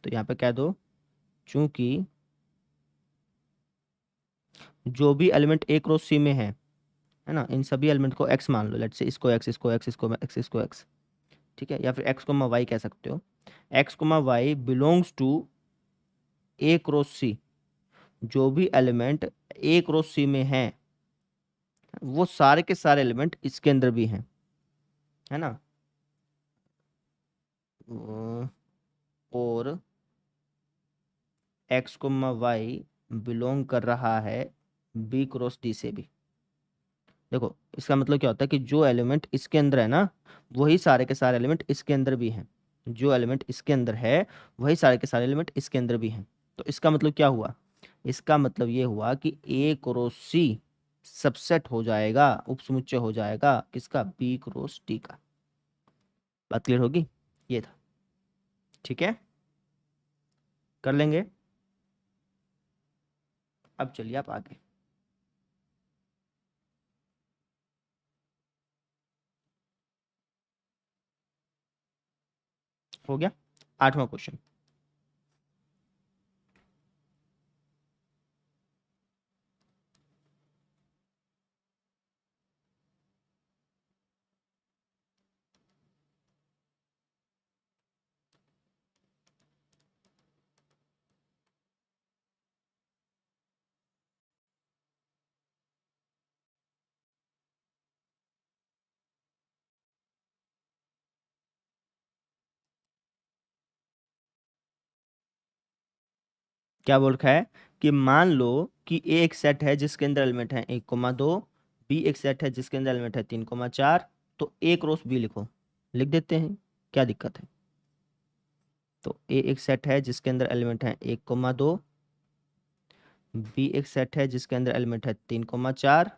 तो यहाँ पे कह दो, चूंकि जो भी एलिमेंट ए क्रॉस सी में है ना, इन सभी एलिमेंट को एक्स मान लो। लेट्स से इसको एक्स, इसको एक्स, इसको एक्स, इसको एक्स। ठीक है, या फिर एक्स कोमा वाई कह सकते हो। X comma y belongs to A cross C. जो भी एलिमेंट ए क्रॉस सी में है, वो सारे के सारे एलिमेंट इसके अंदर भी हैं, है ना। और एक्स कोमा वाई बिलोंग कर रहा है बी क्रॉस डी से भी। देखो इसका मतलब क्या होता है कि जो एलिमेंट इसके अंदर है ना, वही सारे के सारे एलिमेंट इसके अंदर भी हैं। जो एलिमेंट इसके अंदर है वही सारे के सारे एलिमेंट इसके अंदर भी हैं। तो इसका मतलब क्या हुआ? इसका मतलब ये हुआ कि ए क्रॉस सी सबसेट हो जाएगा, उपसमुच्चय हो जाएगा किसका? बी क्रॉस डी का। बात क्लियर होगी? ये था। ठीक है, कर लेंगे। अब चलिए आप आगे। हो गया 8वां क्वेश्चन। क्या बोल रखा है कि मान लो कि ए एक सेट है जिसके अंदर एलिमेंट है 1,2, बी एक सेट है जिसके अंदर एलिमेंट है 3,4। तो ए क्रॉस बी लिखो। लिख देते हैं, क्या दिक्कत है? तो ए एक सेट है जिसके अंदर एलिमेंट है 1,2, बी एक सेट है जिसके अंदर एलिमेंट है 3,4।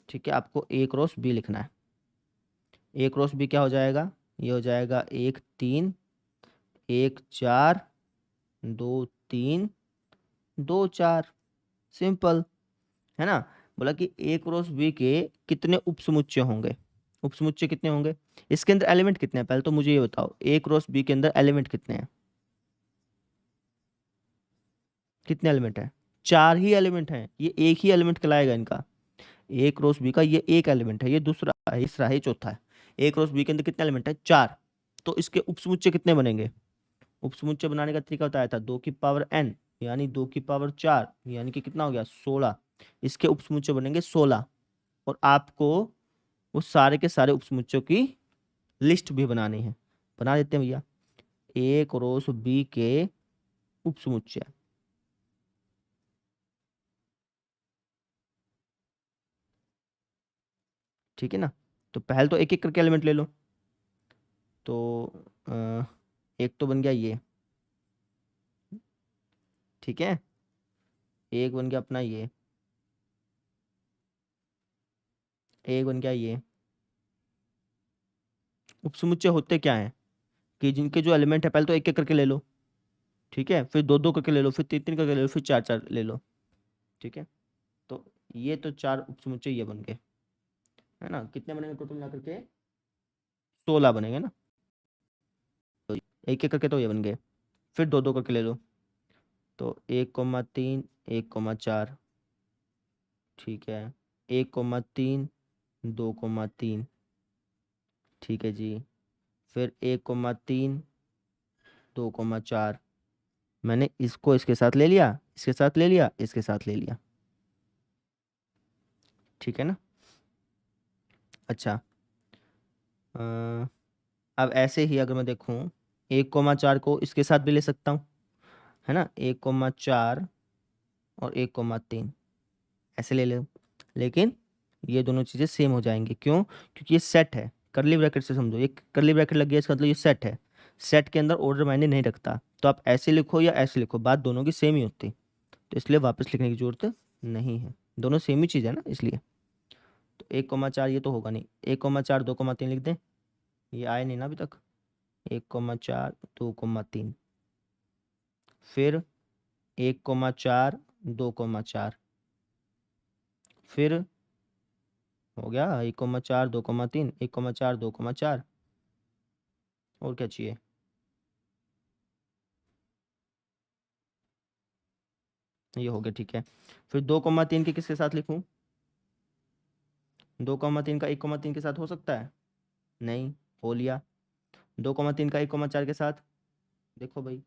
ठीक है, आपको ए क्रॉस बी लिखना है। ए क्रॉस बी क्या हो जाएगा? ये हो जाएगा 1 3 1 4 2 3 2 4। सिंपल है ना? बोला कि ए क्रॉस बी के कितने उपसमुच्चय होंगे? उपसमुच्चय कितने होंगे? इसके अंदर एलिमेंट कितने हैं पहले तो मुझे ये बताओ। ए क्रॉस बी के अंदर एलिमेंट कितने हैं? कितने एलिमेंट हैं? 4 ही एलिमेंट हैं। ये एक ही एलिमेंट कहलाएगा इनका। ए क्रॉस बी का ये एक एलिमेंट है, ये दूसरा है, तीसरा है, चौथा है। ए क्रॉस बी के अंदर कितने एलिमेंट है? 4। तो इसके उपसमुच्चय कितने बनेंगे? उपसमुच्चय बनाने का तरीका बताया था 2 की पावर n, यानी 2 की पावर 4, यानी कि कितना हो गया? 16। इसके उपसमुच्चय बनेंगे 16। और आपको वो सारे के सारे उपसमुच्चयों की लिस्ट भी बनानी है। बना देते हैं भैया। ए क्रॉस बी के उपसमुच्चय। ठीक है ना? तो पहले तो एक एक करके एलिमेंट ले लो। तो एक तो बन गया ये। ठीक है, एक बन गया अपना ये, एक बन गया ये। उपसमुच्चय होते क्या है कि जिनके जो एलिमेंट है पहले तो एक एक करके ले लो। ठीक है, फिर दो दो करके ले लो, फिर तीन तीन करके ले लो, फिर चार चार ले लो। ठीक है, तो ये तो 4 उपसमुच्चय ये बन गए, है ना? कितने बनेंगे टोटल मिला करके? 16 बनेंगे ना? तो एक एक करके तो ये बन गए, फिर दो दो करके ले लो। तो 1,3 1,4। ठीक है, 1,3 2,3। ठीक है जी, फिर 1,3 2,4। मैंने इसको इसके साथ ले लिया, इसके साथ ले लिया, इसके साथ ले लिया। ठीक है ना? अच्छा, अब ऐसे ही अगर मैं देखूं 1,4 को इसके साथ भी ले सकता हूँ, है ना? 1,4 और 1,3 ऐसे ले लो। लेकिन ये दोनों चीज़ें सेम हो जाएंगी। क्यों? क्योंकि ये सेट है। करली ब्रैकेट से समझो, ये करली ब्रैकेट लग गया, इसका मतलब ये सेट है। सेट के अंदर ऑर्डर मायने नहीं रखता। तो आप ऐसे लिखो या ऐसे लिखो, बात दोनों की सेम ही होती। तो इसलिए वापस लिखने की जरूरत नहीं है, दोनों सेम ही चीज़ है ना, इसलिए। तो 1,4 ये तो होगा नहीं। 1,4 2,3 लिख दें, ये आए नहीं ना अभी तक। 1,4 2,3, फिर 1,4 2,4, फिर हो गया 1,4 2,3 1,4 2,4। और क्या चाहिए? ये हो गया। ठीक है, फिर 2,3 के किसके साथ लिखूं? 2,3 का 1,3 के साथ हो सकता है? नहीं। हो लिया। 2,3 का 1,4 के साथ, देखो भाई,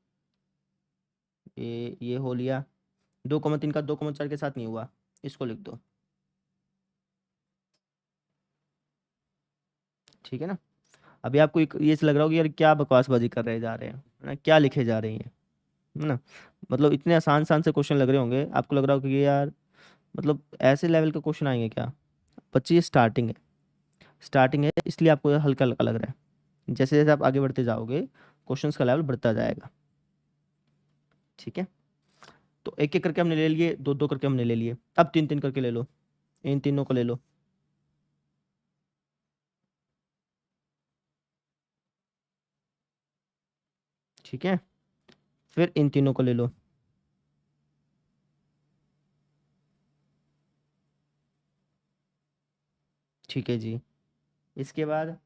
ये हो लिया। 2,3 का 2,4 के साथ नहीं हुआ, इसको लिख दो। ठीक है ना? अभी आपको ये लग रहा होगा यार क्या बकवासबाजी कर रहे जा रहे हैं, है ना, क्या लिखे जा रही हैं, है ना। मतलब इतने आसान आसान से क्वेश्चन लग रहे होंगे, आपको लग रहा होगा कि यार मतलब ऐसे लेवल के क्वेश्चन आएंगे क्या। बच्चे ये स्टार्टिंग है इसलिए आपको ये हल्का हल्का लग रहा है। जैसे जैसे आप आगे बढ़ते जाओगे क्वेश्चंस का लेवल बढ़ता जाएगा। ठीक है, तो एक एक करके हमने ले लिए, दो दो करके हमने ले लिए, अब तीन तीन करके ले लो, इन तीनों को ले लो। ठीक है, फिर इन तीनों को ले लो। ठीक है जी, इसके बाद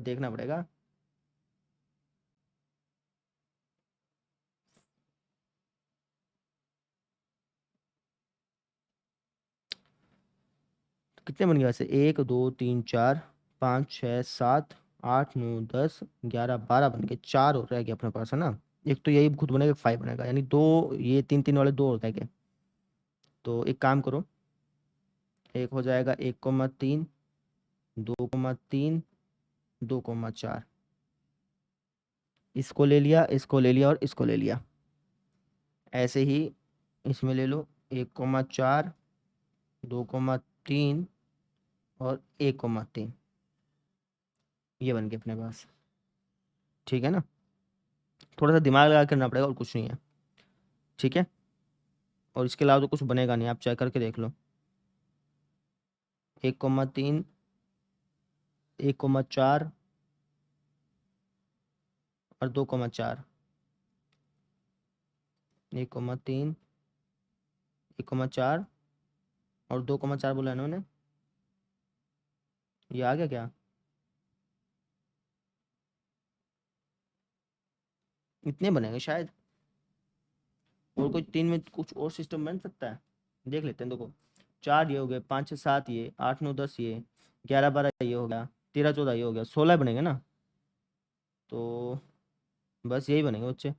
देखना पड़ेगा। तो कितने बन गए वैसे, 1 2 3 4 5 6 7 8 9 10 11 12 बन गए, चार हो रह गए अपने पास, है ना। एक तो यही खुद बनेगा, 5 बनेगा, यानी दो, ये तीन तीन वाले दो हो जाएंगे। तो एक काम करो, एक हो जाएगा 1,3, 2,3, 2,4, इसको ले लिया, इसको ले लिया और इसको ले लिया। ऐसे ही इसमें ले लो 1,4, 2,3 और 1,3, ये बन गए अपने पास। ठीक है ना, थोड़ा सा दिमाग लगा के करना पड़ेगा और कुछ नहीं है। ठीक है, और इसके अलावा तो कुछ बनेगा नहीं, आप चेक करके देख लो। 1,3, 1,4 और 2,4, 1,3, 1,4 और 2,4 बोला इन्होंने, ये आ गया क्या। इतने बनेंगे शायद, और कोई तीन में कुछ और सिस्टम बन सकता है, देख लेते हैं। देखो, चार ये हो गए, 5 6 7 ये, 8 9 10 ये, 11 12 ये हो गया, 13 14 ये हो गया, 16 बनेंगे ना। तो बस यही बनेंगे बच्चे।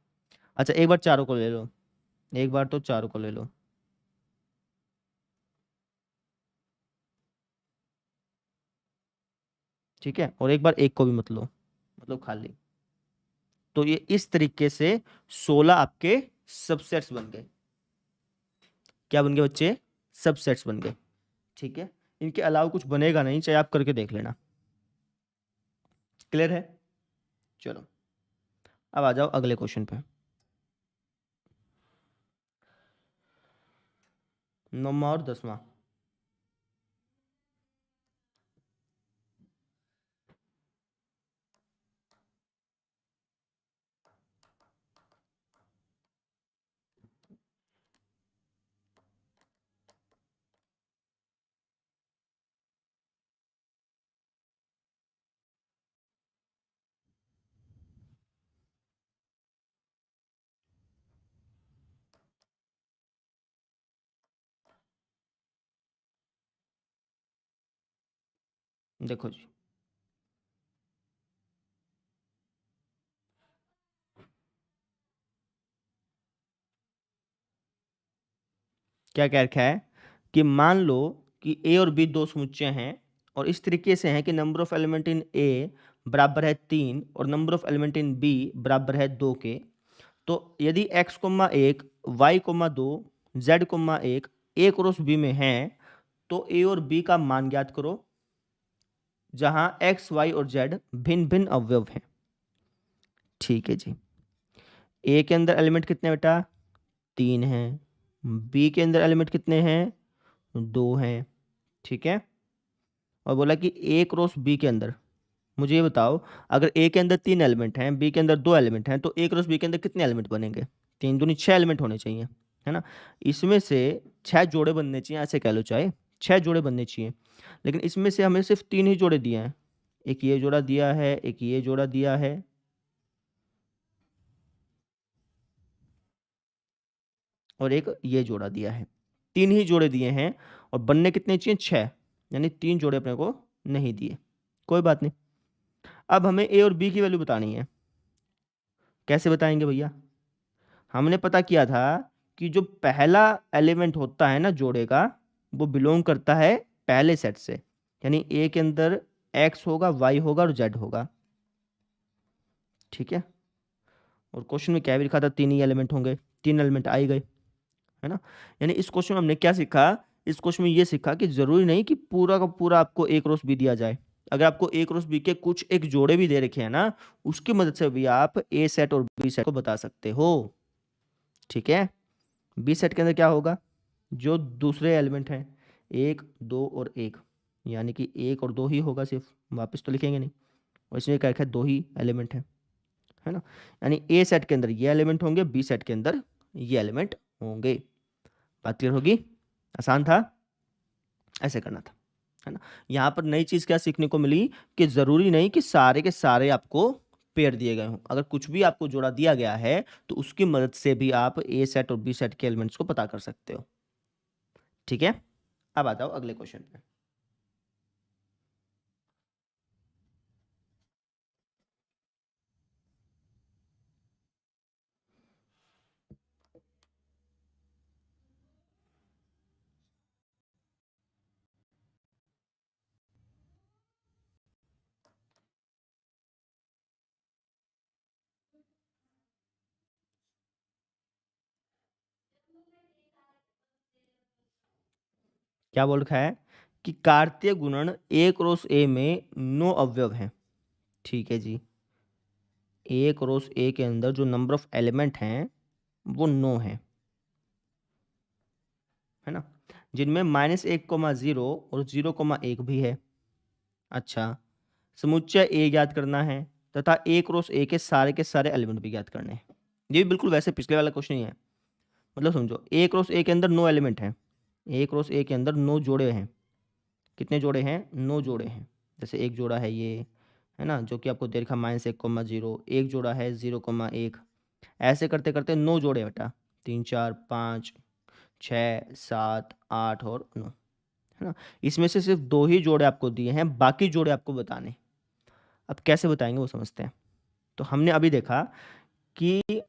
अच्छा एक बार चारों को ले लो, एक बार तो चारों को ले लो। ठीक है, और एक बार एक को भी मत लो, मतलब खाली। तो ये इस तरीके से 16 आपके सबसेट्स बन गए। क्या बन गए बच्चे, सबसेट्स बन गए। ठीक है, इनके अलावा कुछ बनेगा नहीं, चाहे आप करके देख लेना। क्लियर है, चलो अब आ जाओ अगले क्वेश्चन पे। 9वां और 10वां। देखो जी, क्या कह रखा है कि मान लो कि ए और बी दो समुच्चय हैं, और इस तरीके से हैं कि number of element in A बराबर है 3 और number of element in B बराबर है 2 के। तो यदि x comma 1, y comma 2, z comma 1 A cross B में है, तो ए और बी का मान ज्ञात करो, जहां x y और z भिन्न भिन्न अवयव हैं। ठीक है जी, ए के अंदर एलिमेंट कितने बेटा, 3 हैं, बी के अंदर एलिमेंट कितने हैं, 2 हैं। ठीक है, और बोला कि ए क्रॉस बी के अंदर, मुझे ये बताओ, अगर ए के अंदर 3 एलिमेंट हैं, बी के अंदर 2 एलिमेंट हैं, तो ए क्रॉस बी के अंदर कितने एलिमेंट बनेंगे, 3 दूनी 6 एलिमेंट होने चाहिए, है ना। इसमें से 6 जोड़े बनने चाहिए, ऐसे कह लो चाहे, 6 जोड़े बनने चाहिए, लेकिन इसमें से हमें सिर्फ 3 ही जोड़े दिए हैं। एक ये जोड़ा दिया है, एक ये जोड़ा दिया है, और एक ये जोड़ा दिया है। 3 ही जोड़े दिए हैं, और बनने कितने चाहिए, 6, यानी 3 जोड़े अपने को नहीं दिए। कोई बात नहीं, अब हमें ए और बी की वैल्यू बतानी है। कैसे बताएंगे भैया, हमने पता किया था कि जो पहला एलिमेंट होता है ना जोड़े का, वो बिलोंग करता है पहले सेट से, यानी ए के अंदर एक्स होगा, वाई होगा और जेड होगा। ठीक है, और क्वेश्चन में क्या भी लिखा था, 3 ही एलिमेंट होंगे, 3 एलिमेंट आ ही गए, है ना। यानी इस क्वेश्चन में हमने क्या सीखा, इस क्वेश्चन में ये सीखा कि जरूरी नहीं कि पूरा का पूरा आपको ए क्रॉस बी दिया जाए। अगर आपको ए क्रॉस बी के कुछ एक जोड़े भी दे रखे हैं ना, उसकी मदद से भी आप ए सेट और बी सेट को बता सकते हो। ठीक है, बी सेट के अंदर क्या होगा, जो दूसरे एलिमेंट हैं 1 2 और 1, यानी कि 1 और 2 ही होगा, सिर्फ वापस तो लिखेंगे नहीं, और इसमें क्या रखा है, 2 ही एलिमेंट है ना। यानी ए सेट के अंदर ये एलिमेंट होंगे, बी सेट के अंदर ये एलिमेंट होंगे। बात क्लियर होगी, आसान था, ऐसे करना था, है ना। यहाँ पर नई चीज क्या सीखने को मिली कि जरूरी नहीं कि सारे के सारे आपको पेयर दिए गए हों। अगर कुछ भी आपको जोड़ा दिया गया है तो उसकी मदद से भी आप ए सेट और बी सेट के एलिमेंट्स को पता कर सकते हो। ठीक है, अब आ जाओ अगले क्वेश्चन पे। क्या बोल रखा है कि कार्तीय गुणन ए क्रॉस ए में 9 अवयव हैं। ठीक है जी, ए क्रॉस ए के अंदर जो नंबर ऑफ एलिमेंट हैं वो 9 हैं, है ना, जिनमें -1,0 और 0,1 भी है। अच्छा, समुच्चय ए ज्ञात करना है तथा ए क्रॉस ए के सारे एलिमेंट भी ज्ञात करने हैं। ये भी बिल्कुल वैसे पिछले वाला क्वेश्चन ही है। मतलब समझो, ए क्रॉस ए के अंदर 9 एलिमेंट हैं, ए क्रॉस ए के अंदर 9 जोड़े हैं। कितने जोड़े हैं, 9 जोड़े हैं। जैसे एक जोड़ा है ये, है ना, जो कि आपको दे रखा -1,0, एक जोड़ा है 0,1, ऐसे करते करते 9 जोड़े बेटा, 3 4 5 6 7 8 और 9, है ना। इसमें से सिर्फ 2 ही जोड़े आपको दिए हैं, बाकी जोड़े आपको बताने। अब कैसे बताएंगे वो समझते हैं। तो हमने अभी देखा कि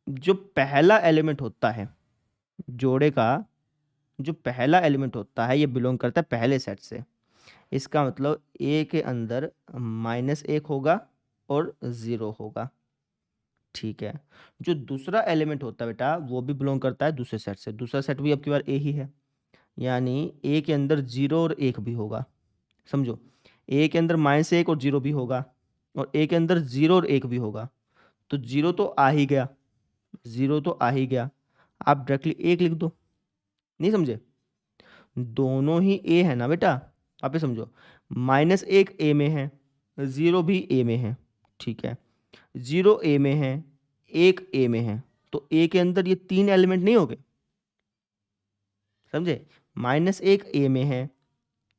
जो पहला एलिमेंट होता है जोड़े का, जो पहला एलिमेंट होता है ये बिलोंग करता है पहले सेट से। इसका मतलब ए के अंदर -1 होगा और 0 होगा। ठीक है, जो दूसरा एलिमेंट होता है बेटा वो भी बिलोंग करता है दूसरे सेट से। दूसरा सेट भी अब की बार ए ही है, यानी ए के अंदर 0 और 1 भी होगा। समझो, ए के अंदर -1 और 0 भी होगा, और ए के अंदर 0 और 1 भी होगा। तो 0 तो आ ही गया, 0 तो आ ही गया, आप डायरेक्टली 1 लिख दो। नहीं समझे, दोनों ही ए है ना बेटा। आप ये समझो, -1 ए में है, 0 भी ए में है। ठीक है, 0 ए में है, 1 ए में है, तो ए के अंदर ये 3 एलिमेंट नहीं हो गए। समझे, -1 ए में है,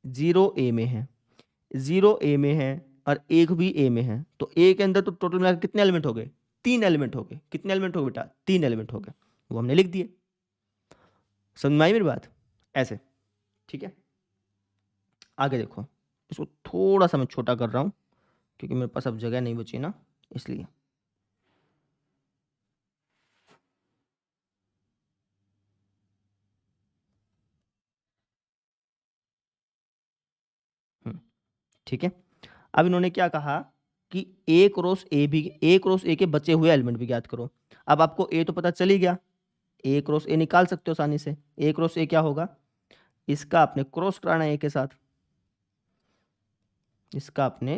0 ए में है, 0 ए में है और 1 भी ए में है, तो ए के अंदर तो टोटल मिलाकर कितने एलिमेंट हो गए, 3 एलिमेंट हो गए। कितने एलिमेंट हो गए बेटा, 3 एलिमेंट हो गए, वो हमने लिख दिए। समझ में आई मेरी बात, ऐसे। ठीक है, आगे देखो, इसको थोड़ा सा मैं छोटा कर रहा हूँ क्योंकि मेरे पास अब जगह नहीं बची ना, इसलिए। ठीक है, अब इन्होंने क्या कहा कि ए क्रॉस ए भी, ए क्रॉस ए के बचे हुए एलिमेंट भी ज्ञात करो। अब आपको ए तो पता चल ही गया, ए क्रॉस ए निकाल सकते हो आसानी से। ए क्रॉस ए क्या होगा, इसका आपने क्रॉस कराना है ए के साथ, इसका आपने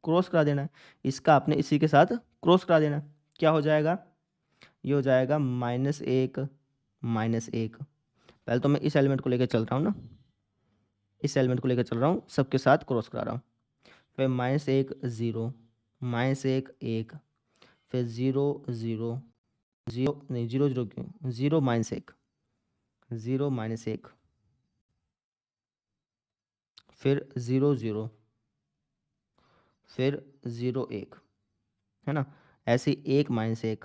क्रॉस करा देना है, इसका आपने इसी के साथ क्रॉस करा देना है। क्या हो जाएगा, ये हो जाएगा -1 -1। पहले तो मैं इस एलिमेंट को लेकर चल रहा हूँ ना, इस एलिमेंट को लेकर चल रहा हूँ, सबके साथ क्रॉस करा रहा हूँ। फिर -1 0, -1 1, फिर 0 0 0 नहीं, 0 0 क्यों, 0 -1, 0 -1, फिर 0 0, फिर 0 1, है ना। ऐसे 1 -1,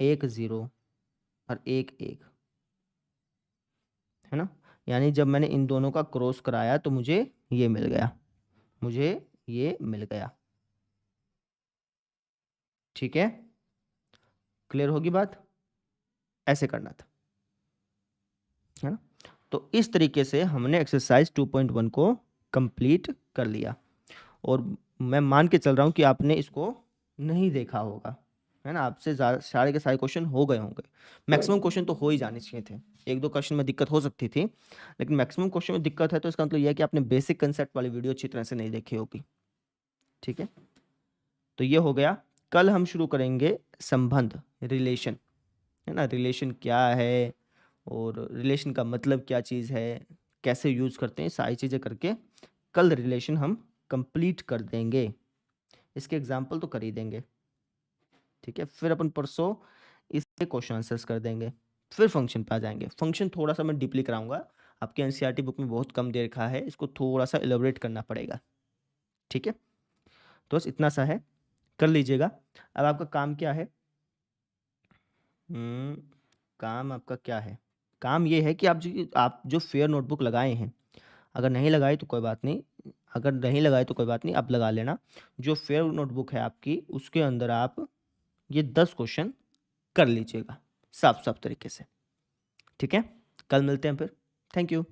1 0 और 1 1, है ना। यानी जब मैंने इन दोनों का क्रॉस कराया तो मुझे ये मिल गया, मुझे ये मिल गया। ठीक है, क्लियर होगी बात, ऐसे करना था, है ना। तो इस तरीके से हमने एक्सरसाइज 2.1 को कंप्लीट कर लिया। और मैं मान के चल रहा हूँ कि आपने इसको नहीं देखा होगा, है ना। आपसे सारे के सारे क्वेश्चन हो गए होंगे, मैक्सिमम क्वेश्चन तो हो ही जाने चाहिए थे। एक दो क्वेश्चन में दिक्कत हो सकती थी, लेकिन मैक्सिमम क्वेश्चन में दिक्कत है तो इसका मतलब यह है कि आपने बेसिक कंसेप्ट वाली वीडियो अच्छी तरह से नहीं देखी होगी। ठीक है, तो ये हो गया। कल हम शुरू करेंगे संबंध, रिलेशन, है ना। रिलेशन क्या है और रिलेशन का मतलब क्या चीज़ है, कैसे यूज़ करते हैं, सारी चीज़ें करके कल रिलेशन हम कंप्लीट कर देंगे। इसके एग्जाम्पल तो कर ही देंगे। ठीक है, फिर अपन परसों इसके क्वेश्चन आंसर्स कर देंगे, फिर फंक्शन पे आ जाएंगे। फंक्शन थोड़ा सा मैं डीपली कराऊंगा, आपके एनसीईआरटी बुक में बहुत कम दे रखा है, इसको थोड़ा सा एलोबरेट करना पड़ेगा। ठीक है, तो बस इतना सा है, कर लीजिएगा। अब आपका काम क्या है? काम आपका क्या है? काम ये है कि आप जो फेयर नोटबुक लगाए हैं, अगर नहीं लगाए तो कोई बात नहीं, अगर नहीं लगाए तो कोई बात नहीं, आप लगा लेना। जो फेयर नोटबुक है आपकी, उसके अंदर आप ये 10 क्वेश्चन कर लीजिएगा साफ साफ तरीके से। ठीक है, कल मिलते हैं फिर। Thank you.